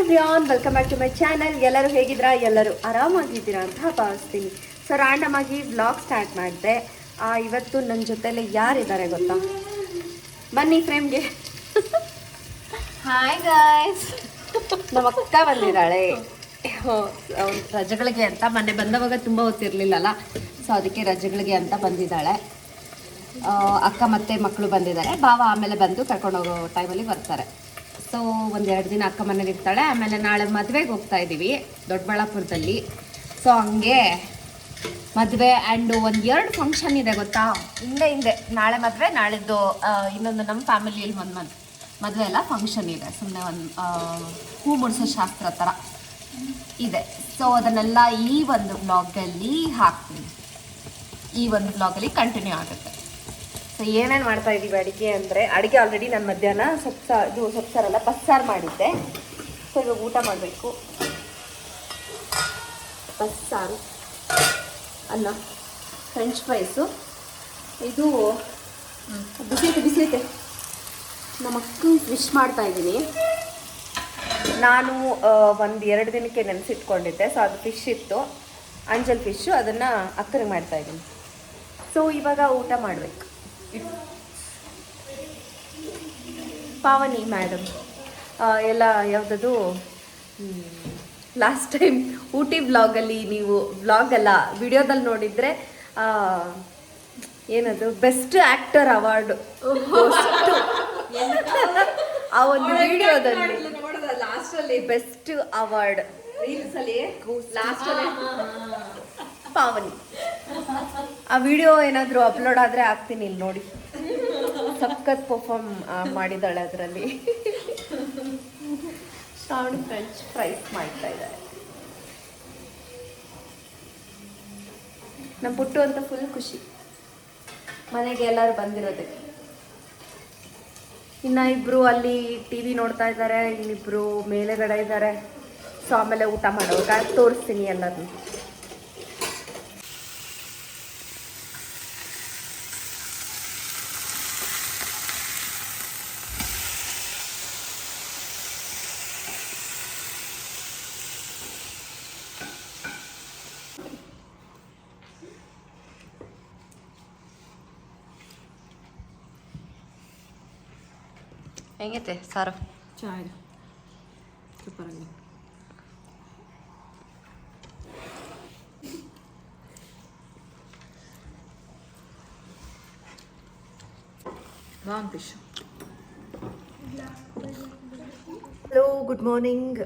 ಎವ್ರಿಯಾನ್, welcome back to my channel. ಎಲ್ಲರೂ ಹೇಗಿದ್ದೀರಾ? ಎಲ್ಲರೂ ಆರಾಮಾಗಿದ್ದೀರಾ ಅಂತ ಭಾವಿಸ್ತೀನಿ. ಸೊ ರ್ಯಾಂಡಮ್ ಆಗಿ ವ್ಲಾಗ್ ಸ್ಟಾರ್ಟ್ ಮಾಡಿದೆ. ಇವತ್ತು ನನ್ನ ಜೊತೆಲಿ ಯಾರಿದ್ದಾರೆ ಗೊತ್ತಾ? ಬನ್ನಿ ಫ್ರೇಮ್ಗೆ. Hi guys. ನಮ್ಮ ಅಕ್ಕ ಬಂದಿದ್ದಾಳೆ ರಜೆಗಳಿಗೆ ಅಂತ. ಮೊನ್ನೆ ಬಂದವಾಗ ತುಂಬ ಹೊತ್ತಿರಲಿಲ್ಲಲ್ಲ, ಸೊ ಅದಕ್ಕೆ ರಜೆಗಳಿಗೆ ಅಂತ ಬಂದಿದ್ದಾಳೆ. ಅಕ್ಕ ಮತ್ತೆ ಮಕ್ಕಳು ಬಂದಿದ್ದಾರೆ. ಭಾವ ಆಮೇಲೆ ಬಂದು ಕರ್ಕೊಂಡು ಹೋಗೋ ಟೈಮಲ್ಲಿ ಬರ್ತಾರೆ. ಸೊ ಒಂದೆರಡು ದಿನ ಅಕ್ಕ ಮನೇಲಿ ಇರ್ತಾಳೆ. ಆಮೇಲೆ ನಾಳೆ ಮದುವೆಗೆ ಹೋಗ್ತಾ ಇದ್ದೀವಿ ದೊಡ್ಡಬಳ್ಳಾಪುರದಲ್ಲಿ. ಸೊ ಹಂಗೆ ಮದುವೆ ಆ್ಯಂಡ್ ಎರಡು ಫಂಕ್ಷನ್ ಇದೆ ಗೊತ್ತಾ? ಹಿಂದೆ ನಾಳೆ ಮದುವೆ, ನಾಳಿದ್ದು ಇನ್ನೊಂದು ನಮ್ಮ ಫ್ಯಾಮಿಲಿಯಲ್ಲಿ ಒಂದು ಮದುವೆ ಎಲ್ಲ ಫಂಕ್ಷನ್ ಇದೆ. ಸುಮ್ಮನೆ ಒಂದು ಹೂ ಮುಡಿಸೋ ಶಾಸ್ತ್ರ ಥರ ಇದೆ. ಸೊ ಅದನ್ನೆಲ್ಲ ಈ ಒಂದು ಬ್ಲಾಗಲ್ಲಿ ಹಾಕ್ತೀನಿ. ಈ ಒಂದು ಬ್ಲಾಗಲ್ಲಿ ಕಂಟಿನ್ಯೂ ಆಗುತ್ತೆ. ಸೊ ಏನೇನು ಮಾಡ್ತಾ ಇದ್ದೀವಿ ಅಡುಗೆ ಅಂದರೆ, ಅಡುಗೆ ಆಲ್ರೆಡಿ ನಾನು ಮಧ್ಯಾಹ್ನ ಸೊಪ್ಪು ಬಸ್ಸಾರು ಮಾಡಿದ್ದೆ. ಸೊ ಇವಾಗ ಊಟ ಮಾಡಬೇಕು. ಬಸ್ಸಾರು, ಅನ್ನ, ಫ್ರೆಂಚ್ ಫ್ರೈಸು. ಇದು ಬಿಸಿಲೈತೆ. ನಮ್ಮ ಅಕ್ಕ ವಿಶ್ ಮಾಡ್ತಾಯಿದ್ದೀನಿ. ನಾನು ಎರಡು ದಿನಕ್ಕೆ ನೆನೆಸಿಟ್ಕೊಂಡಿದ್ದೆ. ಸೊ ಅದು ಫಿಶ್ ಇತ್ತು, ಅಂಜಲ್ ಫಿಶ್ಶು. ಅದನ್ನು ಅಕ್ಕರಿಗೆ ಮಾಡ್ತಾಯಿದ್ದೀನಿ. ಸೊ ಇವಾಗ ಊಟ ಮಾಡಬೇಕು. ಪಾವನಿ ಮೇಡಮ್ ಎಲ್ಲ ಯಾವುದದು ಲಾಸ್ಟ್ ಟೈಮ್ ಊಟಿ ವ್ಲಾಗಲ್ಲಿ, ನೀವು ವ್ಲಾಗಲ್ಲ ವಿಡಿಯೋದಲ್ಲಿ ನೋಡಿದರೆ ಏನದು ಬೆಸ್ಟ್ ಆ್ಯಕ್ಟರ್ ಅವಾರ್ಡ್ ಆ ಒಂದು ವಿಡಿಯೋದಲ್ಲಿ ಲಾಸ್ಟಲ್ಲಿ ಬೆಸ್ಟ್ ಅವಾರ್ಡ್ ರೀಲ್ಸಲ್ಲಿ ಲಾಸ್ಟಲ್ಲಿ ಪಾವನಿ. ಆ ವಿಡಿಯೋ ಏನಾದರೂ ಅಪ್ಲೋಡ್ ಆದರೆ ಹಾಕ್ತೀನಿ, ಇಲ್ಲಿ ನೋಡಿ. ಸಖತ್ ಪರ್ಫಾರ್ಮ್ ಮಾಡಿದ್ದಾಳೆ ಅದರಲ್ಲಿ. ಶ್ರಾವಣಿ ಫ್ರೆಂಚ್ ಫ್ರೈಸ್ ಮಾಡ್ತಾ ಇದ್ದಾರೆ. ನಮ್ಮ ಪುಟ್ಟು ಅಂತ ಫುಲ್ ಖುಷಿ ಮನೆಗೆ ಎಲ್ಲರೂ ಬಂದಿರೋದಕ್ಕೆ. ಇನ್ನು ಇಬ್ಬರು ಅಲ್ಲಿ ಟಿ ವಿ ನೋಡ್ತಾ ಇದ್ದಾರೆ, ಇನ್ನಿಬ್ಬರು ಮೇಲೆಗಡೆ ಇದ್ದಾರೆ. ಸೊ ಆಮೇಲೆ ಊಟ ಮಾಡೋವಾಗ ತೋರಿಸ್ತೀನಿ ಎಲ್ಲದನ್ನು. ಹೆಂಗೈತೆ ಸಾರು? ಚೆನ್ನಾಗಿದೆ, ಸೂಪರ್ ಆಗಿ. ಫಿಶ್. Hello, good morning.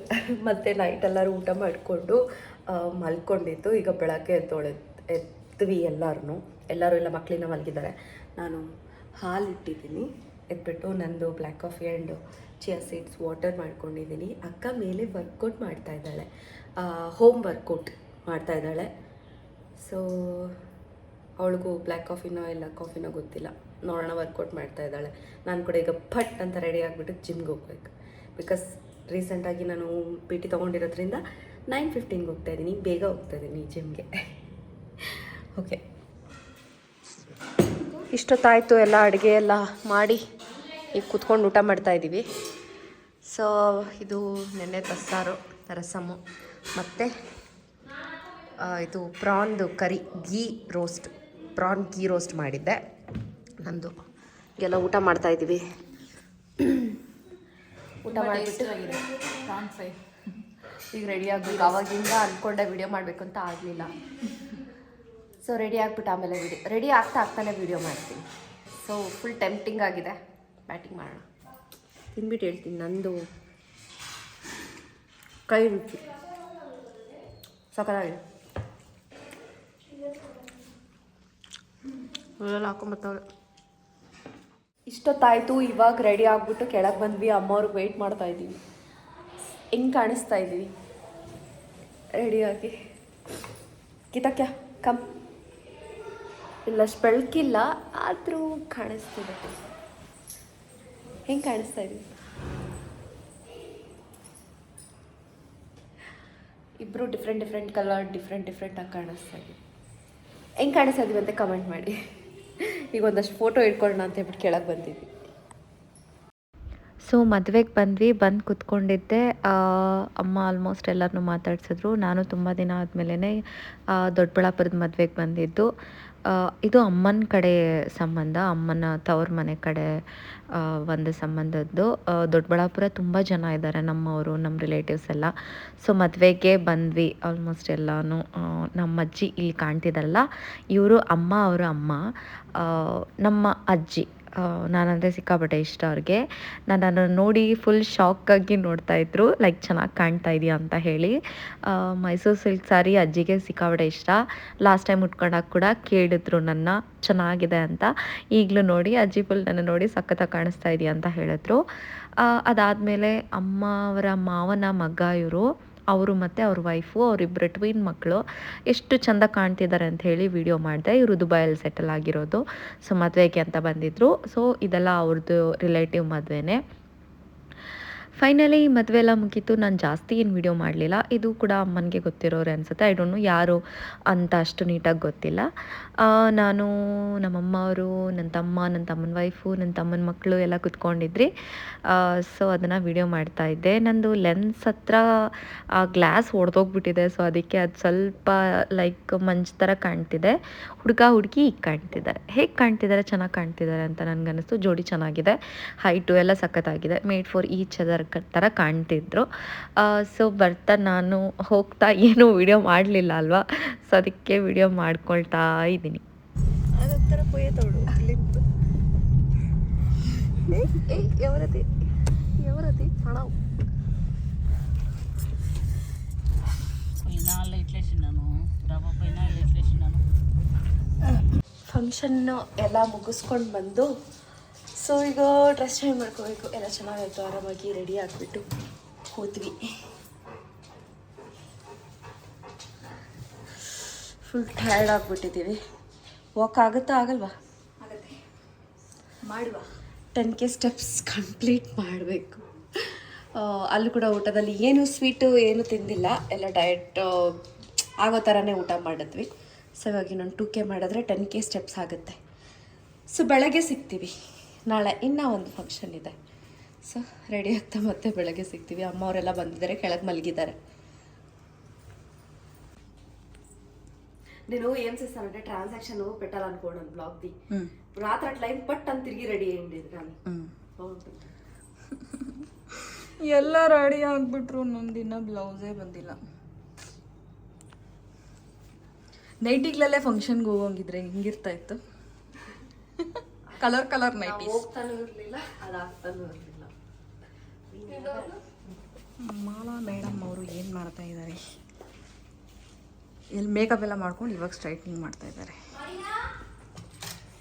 ಮತ್ತು ನೈಟ್ ಎಲ್ಲರೂ ಊಟ ಮಾಡಿಕೊಂಡು ಮಲ್ಕೊಂಡಿದ್ದು. ಈಗ ಬೆಳಗ್ಗೆ ಎದ್ವಿ ಎಲ್ಲರೂ ಎಲ್ಲ ಮಕ್ಕಳಿನ ಮಲಗಿದ್ದಾರೆ. ನಾನು ಹಾಲು ಇಟ್ಟಿದ್ದೀನಿ, ಎದ್ಬಿಟ್ಟು ನಂದು black coffee and chia seeds water ಮಾಡ್ಕೊಂಡಿದ್ದೀನಿ. ಅಕ್ಕ ಮೇಲೆ ವರ್ಕೌಟ್ ಮಾಡ್ತಾಯಿದ್ದಾಳೆ, ಹೋಮ್ ವರ್ಕೌಟ್ ಮಾಡ್ತಾಯಿದ್ದಾಳೆ. ಸೊ ಅವಳಿಗೂ ಬ್ಲ್ಯಾಕ್ ಕಾಫಿನೋ ಇಲ್ಲ ಕಾಫಿನೋ ಗೊತ್ತಿಲ್ಲ, ನೋಡೋಣ. ವರ್ಕೌಟ್ ಮಾಡ್ತಾಯಿದ್ದಾಳೆ. ನಾನು ಕೂಡ ಈಗ ಫಟ್ ಅಂತ ರೆಡಿ ಆಗಿಬಿಟ್ಟು ಜಿಮ್ಗೆ ಹೋಗ್ಬೇಕು. ಬಿಕಾಸ್ ರೀಸೆಂಟಾಗಿ ನಾನು PT ತೊಗೊಂಡಿರೋದ್ರಿಂದ 9:15ಗೆ ಹೋಗ್ತಾಯಿದ್ದೀನಿ. ಬೇಗ ಹೋಗ್ತಾಯಿದ್ದೀನಿ ಜಿಮ್ಗೆ. ಓಕೆ, ಇಷ್ಟೊತ್ತಾಯಿತು ಎಲ್ಲ ಅಡುಗೆ ಎಲ್ಲ ಮಾಡಿ ಈಗ ಕೂತ್ಕೊಂಡು ಊಟ ಮಾಡ್ತಾಯಿದ್ದೀವಿ. ಸೊ ಇದು ನೆನ್ನೆ ಬಸ್ಸಾರು, ರಸಮು, ಮತ್ತು ಇದು ಪ್ರಾನ್ದು ಕರಿ, ಪ್ರಾನ್ ಗೀ ರೋಸ್ಟ್ ಮಾಡಿದ್ದೆ ನಂದು. ಎಲ್ಲ ಊಟ ಮಾಡ್ತಾಯಿದ್ದೀವಿ. ಊಟ ಮಾಡಿಬಿಟ್ಟು ಪ್ರಾನ್ ಫ್ರೈ ಈಗ ರೆಡಿ ಆಗಬೇಕು. ಆವಾಗಿಂದ ಅಂದ್ಕೊಂಡೆ ವಿಡಿಯೋ ಮಾಡಬೇಕು ಅಂತ ಆಗಲಿಲ್ಲ. ಸೊ ರೆಡಿ ಆಗಿಬಿಟ್ಟು ಆಮೇಲೆ ರೆಡಿ ಆಗ್ತಾನೆ ವಿಡಿಯೋ ಮಾಡ್ತೀನಿ. ಸೊ ಫುಲ್ ಟೆಂಪ್ಟಿಂಗ್ ಆಗಿದೆ. ಬ್ಯಾಟಿಂಗ್ ಮಾಡೋಣ. ತಿಂದ್ಬಿಟ್ಟು ಹೇಳ್ತೀನಿ ನಂದು ಕೈ ರುಚಿ ಸಕ್ಕತ್ತಾಗಿದೆ. ಎಲ್ಲ ಹಾಕೊಂಬತ್ತವ್ರೆ. ಇಷ್ಟೊತ್ತಾಯಿತು. ಇವಾಗ ರೆಡಿ ಆಗಿಬಿಟ್ಟು ಕೆಳಗೆ ಬಂದ್ವಿ. ಅಮ್ಮವ್ರಿಗೆ ವೆಯ್ಟ್ ಮಾಡ್ತಾಯಿದ್ದೀವಿ. ಹೆಂಗೆ ಕಾಣಿಸ್ತಾ ಇದ್ದೀವಿ ರೆಡಿಯಾಗಿ? ಕಿತಕ್ಯ ಕಮ್. ಇಲ್ಲಷ್ಟು ಬೆಳಕಿಲ್ಲ, ಆದರೂ ಕಾಣಿಸ್ತಿದೆ. ಹೆಂಗೆ ಕಾಣಿಸ್ತಾ ಇದೀವಿ? ಇಬ್ಬರು ಡಿಫ್ರೆಂಟ್ ಕಲರ್, ಡಿಫ್ರೆಂಟಾಗಿ ಕಾಣಿಸ್ತಾ ಇದ್ದೀವಿ. ಹೆಂಗೆ ಕಾಣಿಸ್ತಾ ಇದೀವಿ ಅಂತ ಕಮೆಂಟ್ ಮಾಡಿ. ಈಗ ಒಂದಷ್ಟು ಫೋಟೋ ಇಟ್ಕೊಳ್ಳೋಣ ಅಂತ ಹೇಳ್ಬಿಟ್ಟು ಕೆಳಗೆ ಬಂದಿದ್ವಿ. ಸೊ ಮದುವೆಗೆ ಬಂದು ಕೂತ್ಕೊಂಡಿದ್ದೆ. ಅಮ್ಮ ಆಲ್ಮೋಸ್ಟ್ ಎಲ್ಲರನ್ನೂ ಮಾತಾಡ್ಸಿದ್ರು. ನಾನು ತುಂಬ ದಿನ ಆದಮೇಲೆ ದೊಡ್ಡಬಳ್ಳಾಪುರದ ಮದುವೆಗೆ ಬಂದಿದ್ದು. ಇದು ಅಮ್ಮನ ಕಡೆ ಸಂಬಂಧ, ಅಮ್ಮನ ತವ್ರ ಮನೆ ಕಡೆ ಒಂದು ಸಂಬಂಧದ್ದು. ದೊಡ್ಡಬಳ್ಳಾಪುರ ತುಂಬ ಜನ ಇದ್ದಾರೆ, ನಮ್ಮವರು, ನಮ್ಮ ರಿಲೇಟಿವ್ಸ್ ಎಲ್ಲ. ಸೊ ಮದುವೆಗೆ ಬಂದ್ವಿ ಆಲ್ಮೋಸ್ಟ್ ಎಲ್ಲನೂ. ನಮ್ಮ ಅಜ್ಜಿ ಇಲ್ಲಿ ಕಾಣ್ತಿದ್ದಾರಲ್ಲ, ಇವರು ಅಮ್ಮ, ಅವರು ಅಮ್ಮ. ನಮ್ಮ ಅಜ್ಜಿ ನಾನಂದರೆ ಸಿಕ್ಕಾಪಟ್ಟೆ ಇಷ್ಟ ಅವ್ರಿಗೆ. ನನ್ನನ್ನು ನೋಡಿ ಫುಲ್ ಶಾಕಾಗಿ ನೋಡ್ತಾಯಿದ್ರು, ಲೈಕ್ ಚೆನ್ನಾಗಿ ಕಾಣ್ತಾ ಇದೆಯಾ ಅಂತ ಹೇಳಿ. ಮೈಸೂರು ಸಿಲ್ಕ್ ಸ್ಯಾರಿ ಅಜ್ಜಿಗೆ ಸಿಕ್ಕಾಪಟ್ಟೆ ಇಷ್ಟ. ಲಾಸ್ಟ್ ಟೈಮ್ ಉಟ್ಕೊಂಡಾಗ ಕೂಡ ಕೇಳಿದ್ರು ನನ್ನ, ಚೆನ್ನಾಗಿದೆ ಅಂತ. ಈಗಲೂ ನೋಡಿ ಅಜ್ಜಿ ಫುಲ್ ನನ್ನ ನೋಡಿ ಸಖತ್ತಾಗಿ ಕಾಣಿಸ್ತಾ ಇದೆಯಾ ಅಂತ ಹೇಳಿದ್ರು. ಅದಾದಮೇಲೆ ಅಮ್ಮ ಅವರ ಮಾವನ ಮಗ ಇವರು, ಅವರು ಮತ್ತು ಅವ್ರ ವೈಫು, ಅವರಿಬ್ಬರು ಟ್ವಿನ್ ಮಕ್ಕಳು ಎಷ್ಟು ಚೆಂದ ಕಾಣ್ತಿದ್ದಾರೆ ಅಂತ ಹೇಳಿ ವಿಡಿಯೋ ಮಾಡಿದೆ. ಇವರು ದುಬೈಯಲ್ಲಿ ಸೆಟಲ್ ಆಗಿರೋದು. ಸೊ ಮದುವೆಗೆ ಅಂತ ಬಂದಿದ್ದರು. ಸೊ ಇದೆಲ್ಲ ಅವ್ರದ್ದು ರಿಲೇಟಿವ್ ಮದುವೆನೇ. ಫೈನಲಿ ಮದುವೆ ಎಲ್ಲ ಮುಗೀತು. ನಾನು ಜಾಸ್ತಿ ಏನು ವಿಡಿಯೋ ಮಾಡಲಿಲ್ಲ. ಇದು ಕೂಡ ಅಮ್ಮನಿಗೆ ಗೊತ್ತಿರೋರೆ ಅನಿಸುತ್ತೆ. ಐ ಡೋಂಟ್ ನೋ ಯಾರು ಅಂತ ಅಷ್ಟು ನೀಟಾಗಿ ಗೊತ್ತಿಲ್ಲ. ನಾನು, ನಮ್ಮಮ್ಮ ಅವರು, ನನ್ನ ತಮ್ಮ, ನನ್ನ ತಮ್ಮನ ವೈಫು, ನನ್ನ ತಮ್ಮನ ಮಕ್ಕಳು ಎಲ್ಲ ಕುತ್ಕೊಂಡಿದ್ರಿ. ಸೊ ಅದನ್ನು ವಿಡಿಯೋ ಮಾಡ್ತಾಯಿದ್ದೆ. ನಂದು ಲೆನ್ಸ್ ಹತ್ರ ಗ್ಲಾಸ್ ಒಡೆದೋಗ್ಬಿಟ್ಟಿದೆ. ಸೊ ಅದಕ್ಕೆ ಅದು ಸ್ವಲ್ಪ ಲೈಕ್ ಮಂಜು ಥರ ಕಾಣ್ತಿದೆ. ಹುಡುಗಿ ಈಗ ಕಾಣ್ತಿದ್ದಾರೆ. ಹೇಗೆ ಕಾಣ್ತಿದ್ದಾರೆ, ಚೆನ್ನಾಗಿ ಕಾಣ್ತಿದ್ದಾರೆ ಅಂತ ನನಗನ್ನಿಸ್ತು. ಜೋಡಿ ಚೆನ್ನಾಗಿದೆ, ಹೈಟು ಎಲ್ಲ ಸಖತ್ತಾಗಿದೆ. ಮೇಡ್ ಫಾರ್ ಈಚ್ ಅದರ್ ಥರ ಕಾಣ್ತಿದ್ರು. ಸೊ ಬರ್ತಾ ನಾನು ಹೋಗ್ತಾ ಏನೂ ವಿಡಿಯೋ ಮಾಡಲಿಲ್ಲ ಅಲ್ವಾ, ಸೊ ಅದಕ್ಕೆ ವಿಡಿಯೋ ಮಾಡ್ಕೊಳ್ತಾ ಇದ್ದೀನಿ. ಅದರ ಪೊಯ್ಯತೋಡು ఎవరది పణ ಫಂಕ್ಷನ್ ಎಲ್ಲ ಮುಗಿಸ್ಕೊಂಡು ಬಂದು, ಸೊ ಈಗ ಡ್ರೆಸ್ ಚೇಂಜ್ ಮಾಡ್ಕೋಬೇಕು. ಎಲ್ಲ ಚೆನ್ನಾಗಾಯಿತು, ಆರಾಮಾಗಿ ರೆಡಿ ಆಗಿಬಿಟ್ಟು ಹೋದ್ವಿ. Full tired ಆಗಿಬಿಟ್ಟಿದ್ದೀವಿ. ವಾಕ್ ಆಗುತ್ತಾ ಆಗಲ್ವಾ? ಆಗುತ್ತೆ, ಮಾಡುವ. 10K ಸ್ಟೆಪ್ಸ್ ಕಂಪ್ಲೀಟ್ ಮಾಡಬೇಕು. ಅಲ್ಲೂ ಕೂಡ ಊಟದಲ್ಲಿ ಏನು ಸ್ವೀಟು ಏನು ತಿಂದಿಲ್ಲ, ಎಲ್ಲ ಡಯಟ್ ಆಗೋ ಥರನೇ ಊಟ ಮಾಡಿದ್ವಿ. ಸೊ ಇವಾಗ ಇನ್ನೊಂದು 2K ಮಾಡಿದ್ರೆ 10K ಸ್ಟೆಪ್ಸ್ ಆಗುತ್ತೆ. ಸೊ ಬೆಳಗ್ಗೆ ಸಿಗ್ತೀವಿ. ನಾಳೆ ಇನ್ನೂ ಒಂದು ಫಂಕ್ಷನ್ ಇದೆ. ಸೊ ರೆಡಿ ಆಗ್ತಾ ಮತ್ತೆ ಬೆಳಗ್ಗೆ ಸಿಗ್ತೀವಿ. ಅಮ್ಮ ಅವರೆಲ್ಲ ಬಂದಿದ್ದಾರೆ, ಕೆಳಗೆ ಮಲಗಿದ್ದಾರೆ. నేను ఏం చేస్తానంటే ట్రాన్సాక్షన్ పెట్టాలి అనుకోండి బ్లాగ్ది రాత్రి అట్లా అయిన పట్ అని తిరిగి రెడీ అయ్యింది కానీ బాగుంటుంది. ಎಲ್ಲ ರೆಡಿ ಆಗಿಬಿಟ್ರು, ನೊಂದಿನ ಬ್ಲೌಸೇ ಬಂದಿಲ್ಲ. ನೈಟಿಗಳಲ್ಲೇ ಫಂಕ್ಷನ್ಗೆ ಹೋಗಂಗಿದ್ರೆ ಹಿಂಗಿರ್ತಾ ಇತ್ತು. ಕಲರ್ ನೈಟೀಸ್ ಹೋಗ್ತಾನೂ ಇರಲಿಲ್ಲ, ಅದಾಗ್ತಾನೂ ಇರಲಿಲ್ಲ. ಮಾಲಾ ಮೇಡಮ್ ಅವರು ಏನು ಮಾಡ್ತಾ ಇದ್ದಾರೆ, ಇಲ್ಲಿ ಮೇಕಪ್ ಎಲ್ಲ ಮಾಡ್ಕೊಂಡು ಇವಾಗ ಸ್ಟ್ರೈಟ್ನಿಂಗ್ ಮಾಡ್ತಾ ಇದ್ದಾರೆ.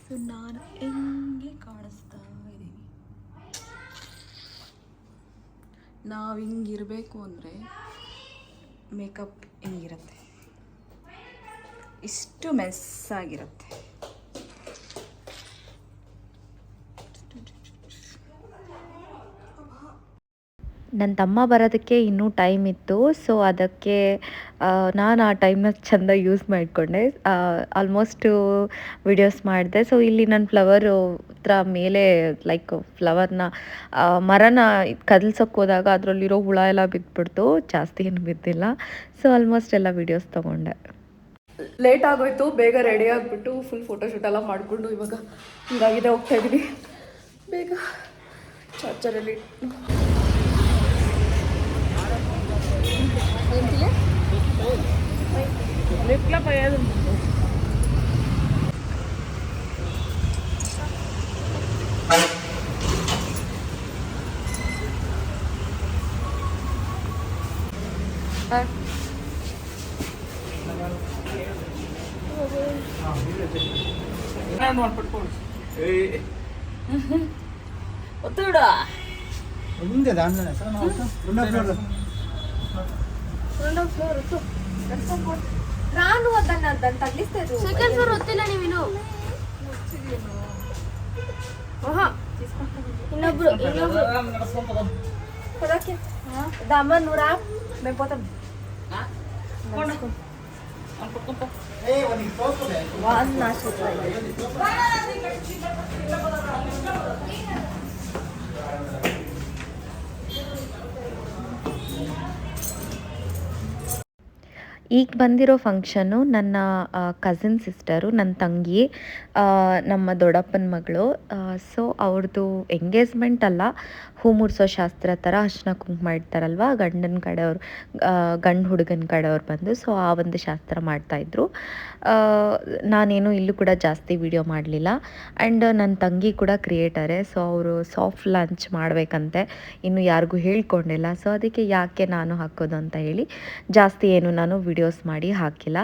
ಸೊ ನಾನು ಹೆಂಗೆ ಕಾಣಿಸ್ತಾ ಇದ್ದೀನಿ, ನಾವು ಹಿಂಗಿರಬೇಕು ಅಂದರೆ ಮೇಕಪ್ ಹಿಂಗಿರುತ್ತೆ, ಇಷ್ಟು ಮೆಸ್ಸಾಗಿರುತ್ತೆ. ನನ್ನ ತಮ್ಮ ಬರೋದಕ್ಕೆ ಇನ್ನೂ ಟೈಮ್ ಇತ್ತು. ಸೊ ಅದಕ್ಕೆ ನಾನು ಆ ಟೈಮ್ನ ಚೆಂದ ಯೂಸ್ ಮಾಡಿಕೊಂಡೆ. ಆಲ್ಮೋಸ್ಟು ವಿಡಿಯೋಸ್ ಮಾಡಿದೆ. ಸೊ ಇಲ್ಲಿ ನಾನು ಫ್ಲವರು ಹತ್ರ ಮೇಲೆ ಲೈಕ್ ಫ್ಲವರ್ನ ಮರನ ಕದಲ್ಸೋಕ್ಕೆ ಹೋದಾಗ ಅದರಲ್ಲಿರೋ ಹುಳ ಎಲ್ಲ ಬಿದ್ದುಬಿಡ್ತು, ಜಾಸ್ತಿ ಏನು ಬಿದ್ದಿಲ್ಲ. ಸೊ ಆಲ್ಮೋಸ್ಟ್ ಎಲ್ಲ ವಿಡಿಯೋಸ್ ತೊಗೊಂಡೆ. ಲೇಟ್ ಆಗೋಯ್ತು, ಬೇಗ ರೆಡಿ ಆಗಿಬಿಟ್ಟು ಫುಲ್ ಫೋಟೋಶೂಟ್ ಎಲ್ಲ ಮಾಡಿಕೊಂಡು ಇವಾಗ ಹಿಂಗಾಗಿದೆ ಹೋಗ್ತಾ ಇದ್ದೀವಿ. ಬೇಗ ಚಾರ್ಜರಲ್ಲಿ ఒత్తుడు ఉంది దాంట్లోనే సార్ రెండో ఫ్లోర్ రాను వద్దన్న దాన్ని తగిలిస్తే సెకండ్ ఫ్లోర్ వద్దిಲ್ಲ ನೀನು ಇನ್ನೊಬ್ರು పదಕ್ಕೆ దమ్మ నురా మేము పోతాం వాన్ నాశిత ಈಗ ಬಂದಿರೋ ಫಂಕ್ಷನ್ನು ನನ್ನ ಕಸಿನ್ ಸಿಸ್ಟರು, ನನ್ನ ತಂಗಿ, ನಮ್ಮ ದೊಡ್ಡಪ್ಪನ ಮಗಳು. ಸೊ ಅವ್ರದ್ದು ಎಂಗೇಜ್ಮೆಂಟ್ ಅಲ್ಲ, ಹೂ ಮುಡ್ಸೋ ಶಾಸ್ತ್ರ ಥರ ಅರ್ಶಿನ ಕುಂಕುಮ ಇಡ್ತಾರಲ್ವ ಗಂಡನ ಕಡೆಯವ್ರು, ಗಂಡು ಹುಡುಗನ ಕಡೆಯವ್ರು ಬಂದು. ಸೊ ಆ ಒಂದು ಶಾಸ್ತ್ರ ಮಾಡ್ತಾಯಿದ್ರು. ನಾನೇನು ಇಲ್ಲೂ ಕೂಡ ಜಾಸ್ತಿ ವಿಡಿಯೋ ಮಾಡಲಿಲ್ಲ. ಆ್ಯಂಡ್ ನನ್ನ ತಂಗಿ ಕೂಡ ಕ್ರಿಯೇಟರೇ, ಸೊ ಅವರು ಸಾಫ್ಟ್ ಲಾಂಚ್ ಮಾಡಬೇಕಂತೆ, ಇನ್ನು ಯಾರಿಗೂ ಹೇಳ್ಕೊಂಡಿಲ್ಲ. ಸೊ ಅದಕ್ಕೆ ಯಾಕೆ ನಾನು ಹಾಕೋದು ಅಂತ ಹೇಳಿ ಜಾಸ್ತಿ ಏನು ನಾನು ವಿಡಿಯೋಸ್ ಮಾಡಿ ಹಾಕಿಲ್ಲ.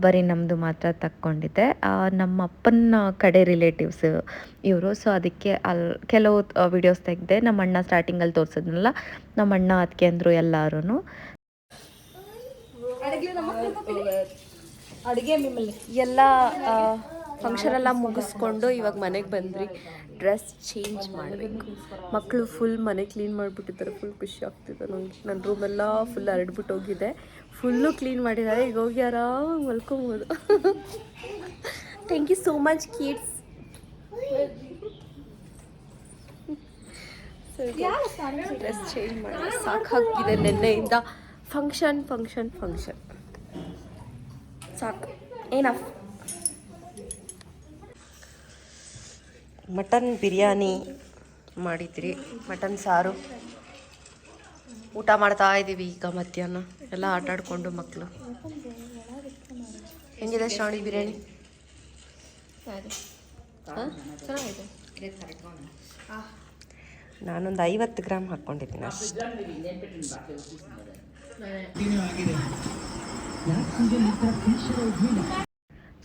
ಬರೀ ನಮ್ಮದು ಮಾತ್ರ ತಕ್ಕೊಂಡಿದ್ದೆ. ನಮ್ಮ ಅಪ್ಪನ ಕಡೆ ರಿಲೇಟಿವ್ಸ್ ಇವರು. ಸೊ ಅದಕ್ಕೆ ಕೆಲವು ವಿಡಿಯೋಸ್ ತೆಗೆದೆ. ನಮ್ಮ ಅಣ್ಣ ಸ್ಟಾರ್ಟಿಂಗಲ್ಲಿ ತೋರಿಸಿದ್ನಲ್ಲ, ನಮ್ಮ ಅಣ್ಣ ಅದಕ್ಕೆ ಅಂದರು ಎಲ್ಲರೂ. ಅಡುಗೆ ಎಲ್ಲ ಫಂಕ್ಷನ್ ಎಲ್ಲ ಮುಗಿಸ್ಕೊಂಡು ಇವಾಗ ಮನೆಗೆ ಬಂದ್ರಿ. ಡ್ರೆಸ್ ಚೇಂಜ್ ಮಾಡಬೇಕು. ಮಕ್ಕಳು ಫುಲ್ ಮನೆ ಕ್ಲೀನ್ ಮಾಡಿಬಿಟ್ಟಿದ್ದಾರೆ. ಫುಲ್ ಖುಷಿ ಆಗ್ತಿದೆ ನನಗೆ. ನನ್ನ ರೂಮೆಲ್ಲ ಫುಲ್ ಹರಡ್ಬಿಟ್ಟು ಹೋಗಿದೆ. ಫುಲ್ಲು ಕ್ಲೀನ್ ಮಾಡಿದ್ದಾರೆ. ಈಗ ಹೋಗಿ ಆರಾಮಾಗಿ ಮಲ್ಕೊಬೋದು. Thank you so much kids. Dress change ಮಾಡಿ ಸಾಕಾಗಿದೆ. ನೆನ್ನೆಯಿಂದ ಫಂಕ್ಷನ್ ಸಾಕು, ಏನಫ್. ಮಟನ್ ಬಿರಿಯಾನಿ ಮಾಡಿದ್ರಿ, ಮಟನ್ ಸಾರು ಊಟ ಮಾಡ್ತಾ ಇದ್ದೀವಿ ಈಗ ಮಧ್ಯಾಹ್ನ. ಎಲ್ಲ ಆಟ ಆಡಿಕೊಂಡು ಮಕ್ಕಳು. ಹೆಂಗಿದೆ ಶ್ರಾವಣಿ ಬಿರಿಯಾನಿ? ನಾನೊಂದು 50 ಗ್ರಾಮ್ ಹಾಕ್ಕೊಂಡಿದ್ದೀನಿ ಅಷ್ಟೇ.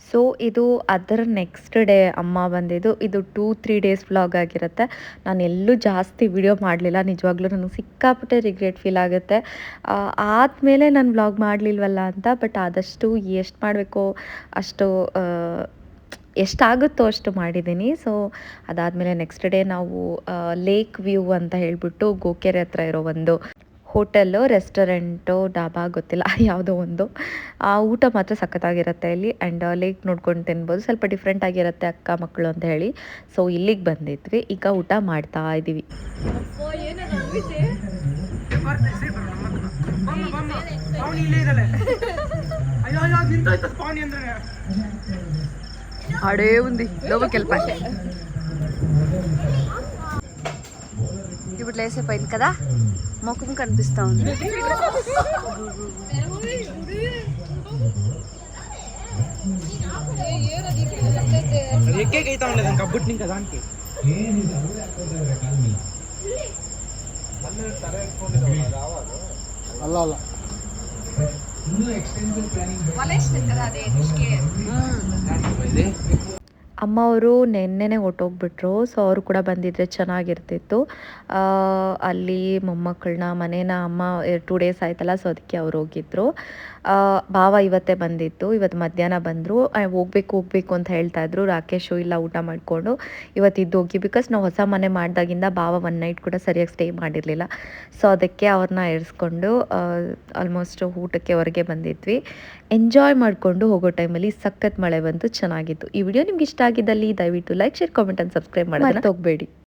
ಸೊ ಇದು ಅದರ ನೆಕ್ಸ್ಟ್ ಡೇ ಅಮ್ಮ ಬಂದಿದ್ದು. ಇದು 2-3 ಡೇಸ್ ವ್ಲಾಗ್ ಆಗಿರುತ್ತೆ. ನಾನು ಎಲ್ಲೂ ಜಾಸ್ತಿ ವಿಡಿಯೋ ಮಾಡಲಿಲ್ಲ. ನಿಜವಾಗ್ಲೂ ನನಗೆ ಸಿಕ್ಕಾಪಟ್ಟೆ ರಿಗ್ರೆಟ್ ಫೀಲ್ ಆಗುತ್ತೆ. ಆದಮೇಲೆ ನಾನು ವ್ಲಾಗ್ ಮಾಡಲಿಲ್ವಲ್ಲ ಅಂತ. ಬಟ್ ಆದಷ್ಟು ಎಷ್ಟು ಮಾಡಬೇಕೋ ಅಷ್ಟು, ಎಷ್ಟಾಗುತ್ತೋ ಅಷ್ಟು ಮಾಡಿದ್ದೀನಿ. ಸೊ ಅದಾದಮೇಲೆ ನೆಕ್ಸ್ಟ್ ಡೇ ನಾವು ಲೇಕ್ ವ್ಯೂ ಅಂತ ಹೇಳಿಬಿಟ್ಟು ಗೋಕೆರೆ ಹತ್ರ ಇರೋ ಒಂದು ಹೋಟೆಲ್ಲು, ರೆಸ್ಟೋರೆಂಟು, ಡಾಬಾ ಗೊತ್ತಿಲ್ಲ ಯಾವುದೋ ಒಂದು, ಊಟ ಮಾತ್ರ ಸಖತ್ತಾಗಿರುತ್ತೆ ಇಲ್ಲಿ. ಆ್ಯಂಡ್ ಲೇಕ್ ನೋಡ್ಕೊಂಡು ತಿನ್ಬೋದು. ಸ್ವಲ್ಪ ಡಿಫ್ರೆಂಟ್ ಆಗಿರುತ್ತೆ ಅಕ್ಕ ಮಕ್ಕಳು ಅಂತ ಹೇಳಿ. ಸೊ ಇಲ್ಲಿಗೆ ಬಂದಿದ್ವಿ. ಈಗ ಊಟ ಮಾಡ್ತಾ ಇದ್ದೀವಿ. ఆడే ఉంది లోపలికి వెళ్ళిపోయి. ఇప్పుడు లేసేపోయింది కదా, ముఖం కనిపిస్తా ఉంది. ಅಲ್ಲ ಅಲ್ಲ ಅಮ್ಮ ಅವರು ನೆನ್ನೆನೇ ಹೊರ್ಟೋಗ್ಬಿಟ್ರು. ಸೊ ಅವರು ಕೂಡ ಬಂದಿದ್ರೆ ಚೆನ್ನಾಗಿರ್ತಿತ್ತು. ಅಲ್ಲಿ ಮೊಮ್ಮಕ್ಕಳನ್ನ ಮನೇನ ಅಮ್ಮ 2 ಡೇಸ್ ಆಯ್ತಲ್ಲ, ಸೊ ಅದಕ್ಕೆ ಅವ್ರು ಹೋಗಿದ್ರು. ಭಾವ ಇವತ್ತೇ ಬಂದಿತ್ತು. ಇವತ್ತು ಮಧ್ಯಾಹ್ನ ಬಂದರು. ಹೋಗ್ಬೇಕು ಅಂತ ಹೇಳ್ತಾಯಿದ್ರು. ರಾಕೇಶು ಇಲ್ಲ ಊಟ ಮಾಡಿಕೊಂಡು ಇವತ್ತಿದ್ದು ಹೋಗಿ. ಬಿಕಾಸ್ ನಾವು ಹೊಸ ಮನೆ ಮಾಡಿದಾಗಿಂದ ಭಾವ 1 ನೈಟ್ ಕೂಡ ಸರಿಯಾಗಿ ಸ್ಟೇ ಮಾಡಿರಲಿಲ್ಲ. ಸೊ ಅದಕ್ಕೆ ಅವ್ರನ್ನ ಇರಿಸ್ಕೊಂಡು ಆಲ್ಮೋಸ್ಟ್ ಊಟಕ್ಕೆ ಹೊರಗೆ ಬಂದಿದ್ವಿ. ಎಂಜಾಯ್ ಮಾಡಿಕೊಂಡು ಹೋಗೋ ಟೈಮಲ್ಲಿ ಸಖತ್ ಮಳೆ ಬಂತು, ಚೆನ್ನಾಗಿತ್ತು. ಈ ವಿಡಿಯೋ ನಿಮ್ಗೆ ಇಷ್ಟ ಆಗಿದ್ದಲ್ಲಿ ದಯವಿಟ್ಟು like, share, comment and subscribe ಮಾಡೋದನ್ನ ಹೋಗಬೇಡಿ.